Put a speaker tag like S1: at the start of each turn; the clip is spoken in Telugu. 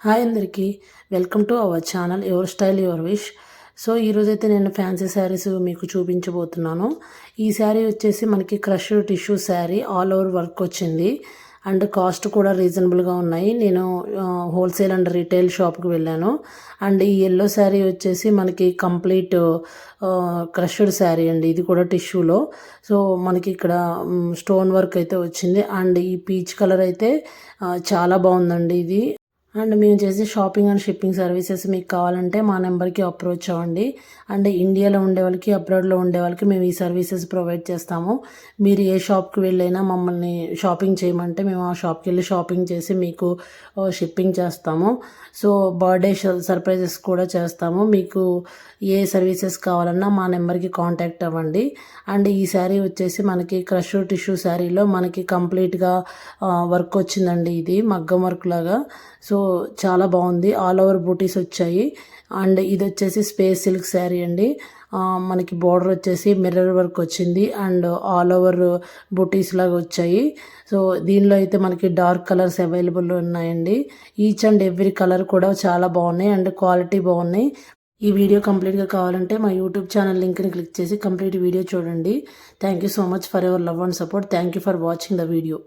S1: హాయ్ అందరికీ welcome to our channel your style your wish. So ఈరోజైతే నేను ఫ్యాన్సీ శారీస్ మీకు చూపించబోతున్నాను. ఈ శారీ వచ్చేసి మనకి crushed tissue sari, all over work వచ్చింది అండ్ కాస్ట్ కూడా రీజనబుల్గా ఉన్నాయి. నేను హోల్సేల్ అండ్ రీటైల్ షాప్కి వెళ్ళాను. అండ్ ఈ ఎల్లో శారీ వచ్చేసి మనకి కంప్లీట్ క్రష్డ్ శారీ అండి. ఇది కూడా టిష్యూలో. సో మనకి ఇక్కడ స్టోన్ వర్క్ అయితే వచ్చింది అండ్ ఈ పీచ్ కలర్ అయితే చాలా బాగుందండి ఇది. అండ్ మేము చేసే షాపింగ్ అండ్ షిప్పింగ్ సర్వీసెస్ మీకు కావాలంటే మా నెంబర్కి అప్రోచ్ అవ్వండి. అండ్ ఇండియాలో ఉండే వాళ్ళకి, అబ్రాడ్లో ఉండే వాళ్ళకి మేము ఈ సర్వీసెస్ ప్రొవైడ్ చేస్తాము. మీరు ఏ షాప్కి వెళ్ళైనా మమ్మల్ని షాపింగ్ చేయమంటే మేము ఆ షాప్కి వెళ్ళి షాపింగ్ చేసి మీకు షిప్పింగ్ చేస్తాము. సో బర్త్డే సర్ప్రైజెస్ కూడా చేస్తాము. మీకు ఏ సర్వీసెస్ కావాలన్నా మా నెంబర్కి కాంటాక్ట్ అవ్వండి. అండ్ ఈ శారీ వచ్చేసి మనకి క్రష్ టిష్యూ శారీలో మనకి కంప్లీట్గా వర్క్ వచ్చిందండి. ఇది మగ్గం వర్క్ లాగా. సో చాలా బాగుంది. ఆల్ ఓవర్ బూటీస్ వచ్చాయి. అండ్ ఇది వచ్చేసి స్పేస్ సిల్క్ శారీ అండి. మనకి బార్డర్ వచ్చేసి మిర్రర్ వర్క్ వచ్చింది అండ్ ఆల్ ఓవర్ బూటీస్ లాగా వచ్చాయి. సో దీనిలో అయితే మనకి డార్క్ కలర్స్ అవైలబుల్ ఉన్నాయండి. ఈచ్ అండ్ ఎవ్రీ కలర్ కూడా చాలా బాగున్నాయి అండ్ క్వాలిటీ బాగున్నాయి. ఈ వీడియో కంప్లీట్గా కావాలంటే మా యూట్యూబ్ ఛానల్ లింక్ని క్లిక్ చేసి కంప్లీట్ వీడియో చూడండి. Thank you so much for your love and support. Thank you for watching the video.